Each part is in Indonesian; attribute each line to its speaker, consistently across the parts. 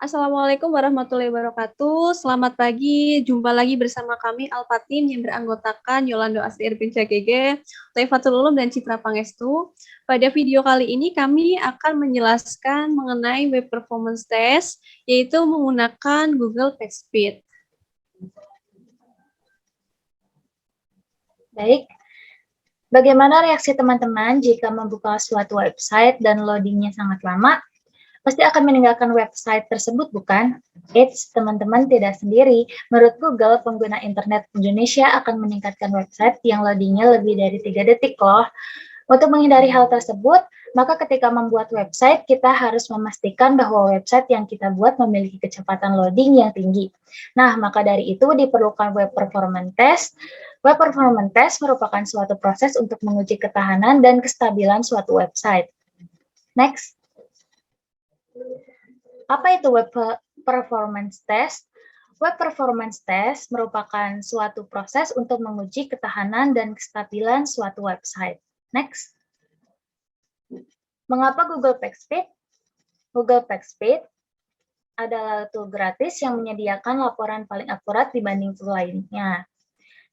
Speaker 1: Assalamualaikum warahmatullahi wabarakatuh. Selamat pagi, jumpa lagi bersama kami Alpha Team yang beranggotakan Yolando Asri Irvin CGG, Taifatul Ulum, dan Citra Pangestu. Pada video kali ini kami akan menjelaskan mengenai web performance test, yaitu menggunakan Google PageSpeed.
Speaker 2: Baik, bagaimana reaksi teman-teman jika membuka suatu website dan loadingnya sangat lama? Pasti akan meninggalkan website tersebut, bukan? Eits, teman-teman tidak sendiri. Menurut Google, pengguna internet Indonesia akan meningkatkan website yang loadingnya lebih dari 3 detik loh. Untuk menghindari hal tersebut, maka ketika membuat website, kita harus memastikan bahwa website yang kita buat memiliki kecepatan loading yang tinggi. Nah, maka dari itu diperlukan web performance test. Web performance test merupakan suatu proses untuk menguji ketahanan dan kestabilan suatu website. Next. Apa itu web performance test? Web performance test merupakan suatu proses untuk menguji ketahanan dan kestabilan suatu website. Next. Mengapa Google PageSpeed? Google PageSpeed adalah tool gratis yang menyediakan laporan paling akurat dibanding tool lainnya.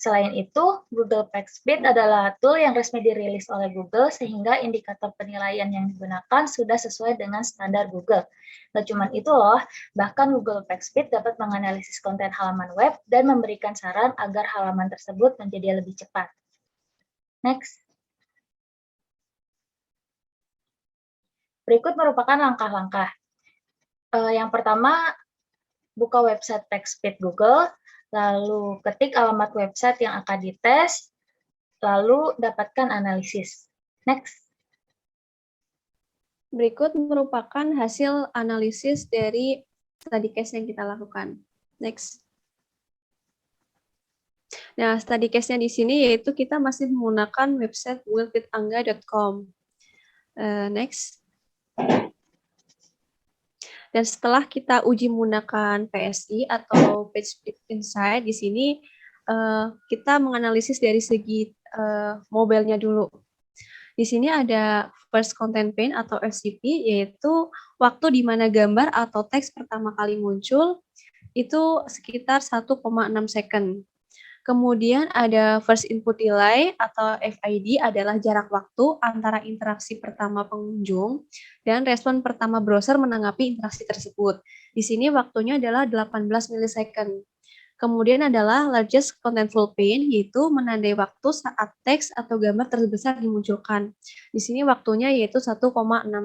Speaker 2: Selain itu, Google PageSpeed adalah tool yang resmi dirilis oleh Google sehingga indikator penilaian yang digunakan sudah sesuai dengan standar Google. Gak cuma itu loh, bahkan Google PageSpeed dapat menganalisis konten halaman web dan memberikan saran agar halaman tersebut menjadi lebih cepat. Next. Berikut merupakan langkah-langkah. Yang pertama, buka website PageSpeed Google, lalu ketik alamat website yang akan dites, lalu dapatkan analisis. Next.
Speaker 1: Berikut merupakan hasil analisis dari study case yang kita lakukan. Next. Nah, study case-nya di sini yaitu kita masih menggunakan website googlefitangga.com. Next. Dan setelah kita uji menggunakan PSI atau PageSpeed Insight, di sini kita menganalisis dari segi mobile-nya dulu. Di sini ada first content pane atau FCP, yaitu waktu di mana gambar atau teks pertama kali muncul, itu sekitar 1,6 second. Kemudian ada first input delay atau FID adalah jarak waktu antara interaksi pertama pengunjung dan respon pertama browser menanggapi interaksi tersebut. Di sini waktunya adalah 18 milisecond. Kemudian adalah largest contentful pane, yaitu menandai waktu saat teks atau gambar terbesar dimunculkan. Di sini waktunya yaitu 1,6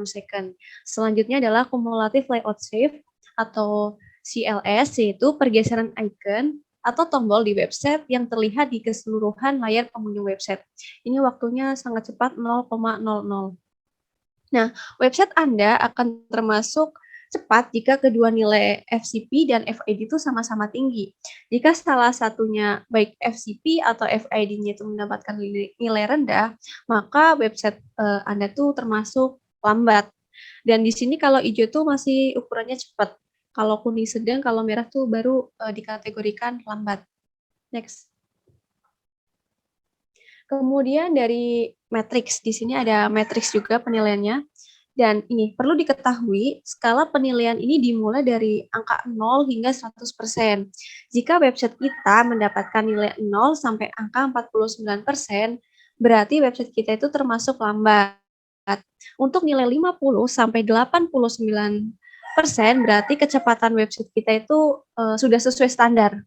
Speaker 1: second. Selanjutnya adalah cumulative layout shift atau CLS, yaitu pergeseran icon atau tombol di website yang terlihat di keseluruhan layar pengunjung website. Ini waktunya sangat cepat, 0,00. Nah, website Anda akan termasuk cepat jika kedua nilai FCP dan FID itu sama-sama tinggi. Jika salah satunya baik FCP atau FID-nya itu mendapatkan nilai rendah, maka website Anda tuh termasuk lambat. Dan di sini kalau hijau tuh masih ukurannya cepat. Kalau kuning sedang, kalau merah tuh baru dikategorikan lambat. Next. Kemudian dari matriks, di sini ada matriks juga penilaiannya. Dan ini perlu diketahui, skala penilaian ini dimulai dari angka 0 hingga 100%. Jika website kita mendapatkan nilai 0 sampai angka 49%, berarti website kita itu termasuk lambat. Untuk nilai 50 sampai 89%, berarti kecepatan website kita itu sudah sesuai standar.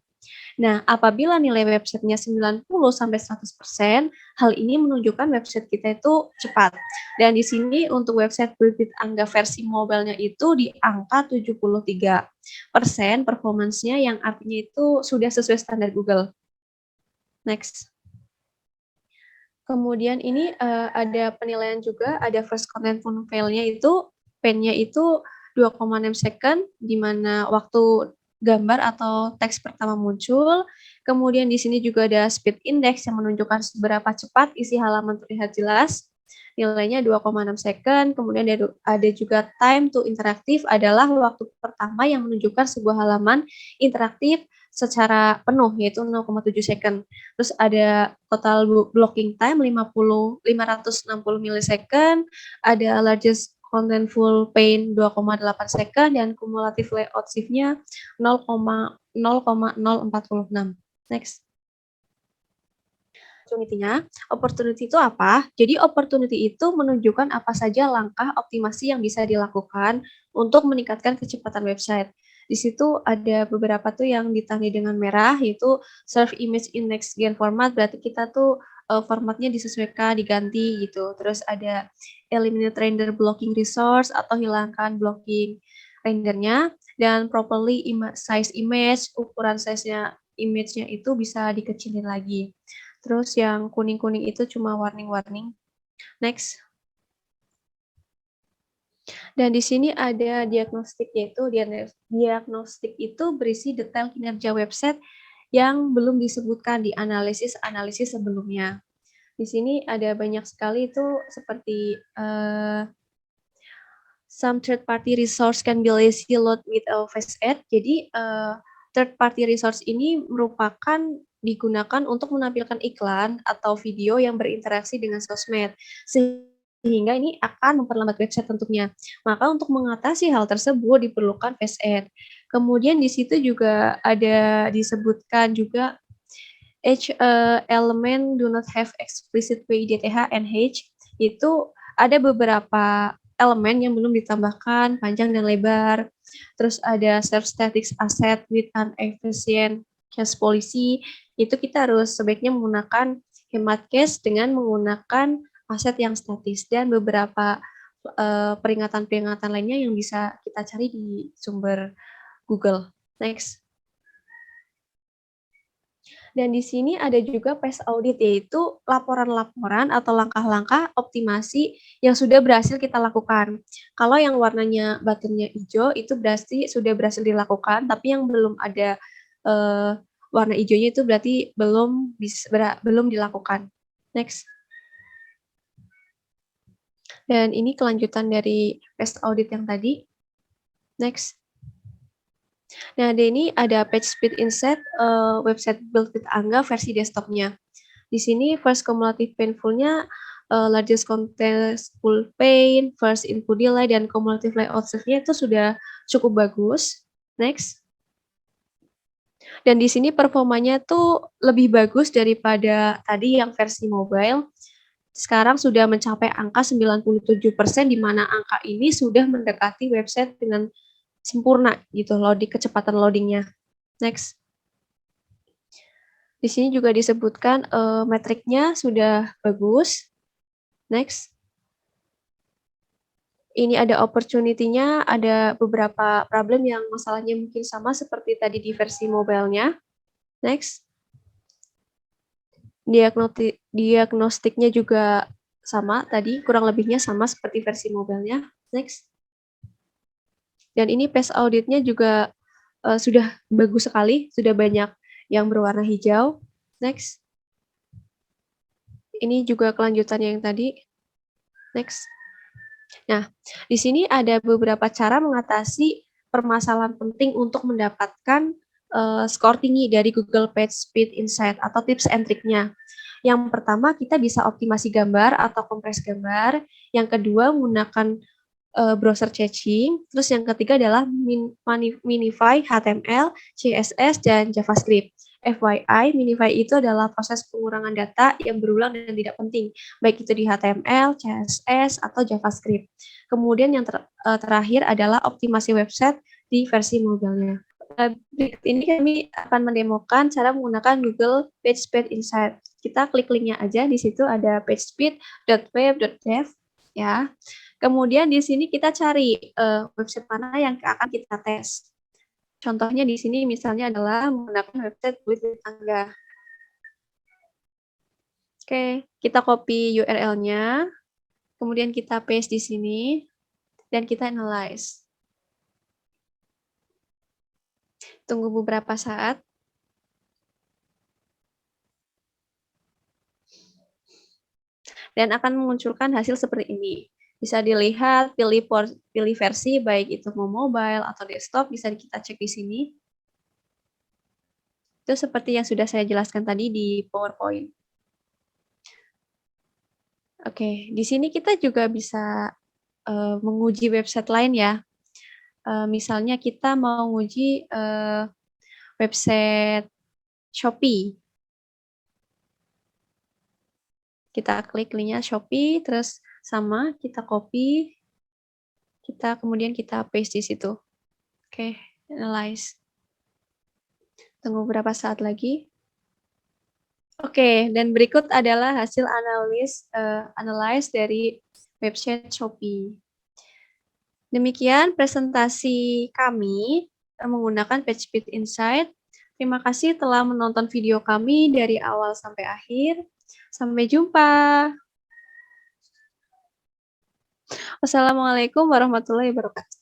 Speaker 1: Nah, apabila nilai websitenya 90-100%, hal ini menunjukkan website kita itu cepat. Dan di sini untuk website Google Angga versi mobile-nya itu di angka 73% performance-nya, yang artinya itu sudah sesuai standar Google. Next. Kemudian ini ada penilaian juga, ada first content file-nya itu, pen-nya itu 2,6 second, di mana waktu gambar atau teks pertama muncul. Kemudian di sini juga ada speed index yang menunjukkan seberapa cepat isi halaman terlihat jelas. Nilainya 2,6 second. Kemudian ada juga time to interactive, adalah waktu pertama yang menunjukkan sebuah halaman interaktif secara penuh, yaitu 0,7 second. Terus ada total blocking time 560 milisecond, ada largest contentful paint 2,8 second, dan cumulative layout shift-nya 0,046. Next. Opportunity itu apa? Jadi opportunity itu menunjukkan apa saja langkah optimasi yang bisa dilakukan untuk meningkatkan kecepatan website. Di situ ada beberapa tuh yang ditandai dengan merah, yaitu serve image in next gen format, berarti kita tuh formatnya disesuaikan, diganti gitu. Terus ada eliminate render blocking resource atau hilangkan blocking rendernya, dan properly size image, ukuran size-nya image-nya itu bisa dikecilin lagi. Terus yang kuning-kuning itu cuma warning-warning. Next. Dan di sini ada diagnostik, yaitu diagnostik itu berisi detail kinerja website yang belum disebutkan di analisis sebelumnya. Di sini ada banyak sekali itu seperti some third party resource can be lazy load with a face ad. Jadi third party resource ini merupakan digunakan untuk menampilkan iklan atau video yang berinteraksi dengan sosmed, sehingga ini akan memperlambat website tentunya. Maka untuk mengatasi hal tersebut diperlukan face ad. Kemudian di situ juga ada disebutkan juga each element do not have explicit PIDTH and H, itu ada beberapa elemen yang belum ditambahkan panjang dan lebar. Terus ada self static asset with an efficient cache policy, itu kita harus sebaiknya menggunakan hemat cache dengan menggunakan aset yang statis, dan beberapa peringatan-peringatan lainnya yang bisa kita cari di sumber Google. Next. Dan di sini ada juga PES audit, yaitu laporan-laporan atau langkah-langkah optimasi yang sudah berhasil kita lakukan. Kalau yang warnanya buttonnya hijau itu berarti sudah berhasil dilakukan, tapi yang belum ada warna hijaunya itu berarti belum dilakukan. Next. Dan ini kelanjutan dari PES audit yang tadi. Next. Nah, ini ada PageSpeed Insight website build with Angga versi desktopnya. Di sini first cumulative painful-nya largest contentful paint, first input delay, dan cumulative layout shift-nya itu sudah cukup bagus. Next. Dan di sini performanya tuh lebih bagus daripada tadi yang versi mobile. Sekarang sudah mencapai angka 97%, di mana angka ini sudah mendekati website dengan sempurna gitu kecepatan loadingnya. Next. Di sini juga disebutkan metriknya sudah bagus. Next. Ini ada opportunity-nya, ada beberapa problem yang masalahnya mungkin sama seperti tadi di versi mobile-nya. Next. Diagnostiknya juga sama tadi, kurang lebihnya sama seperti versi mobile-nya. Next. Dan ini PES audit-nya juga sudah bagus sekali, sudah banyak yang berwarna hijau. Next. Ini juga kelanjutannya yang tadi. Next. Nah, di sini ada beberapa cara mengatasi permasalahan penting untuk mendapatkan skor tinggi dari Google PageSpeed Insight atau tips and trick-nya. Yang pertama, kita bisa optimasi gambar atau kompres gambar. Yang kedua, menggunakan browser caching. Terus yang ketiga adalah minify HTML, CSS, dan JavaScript. FYI, minify itu adalah proses pengurangan data yang berulang dan tidak penting, baik itu di HTML, CSS, atau JavaScript. Kemudian yang terakhir adalah optimasi website di versi mobilenya. Berikut ini kami akan mendemokan cara menggunakan Google PageSpeed Insight. Kita klik linknya aja, di situ ada pagespeed.web.dev ya. Kemudian di sini kita cari website mana yang akan kita tes. Contohnya di sini misalnya adalah menggunakan website with Angga. Oke, kita copy URL-nya, kemudian kita paste di sini, dan kita analyze. Tunggu beberapa saat. Dan akan memunculkan hasil seperti ini. Bisa dilihat, pilih versi, baik itu mau mobile atau desktop, bisa kita cek di sini. Itu seperti yang sudah saya jelaskan tadi di PowerPoint. Oke, di sini kita juga bisa menguji website lain ya. Misalnya kita mau menguji website Shopee. Kita klik linknya Shopee, terus sama kita copy, kemudian kita paste di situ. Oke, analyze. Tunggu beberapa saat lagi. Oke, dan berikut adalah hasil analyze dari website Shopee. Demikian presentasi kami menggunakan PageSpeed Insight. Terima kasih telah menonton video kami dari awal sampai akhir. Sampai jumpa. Wassalamualaikum warahmatullahi wabarakatuh.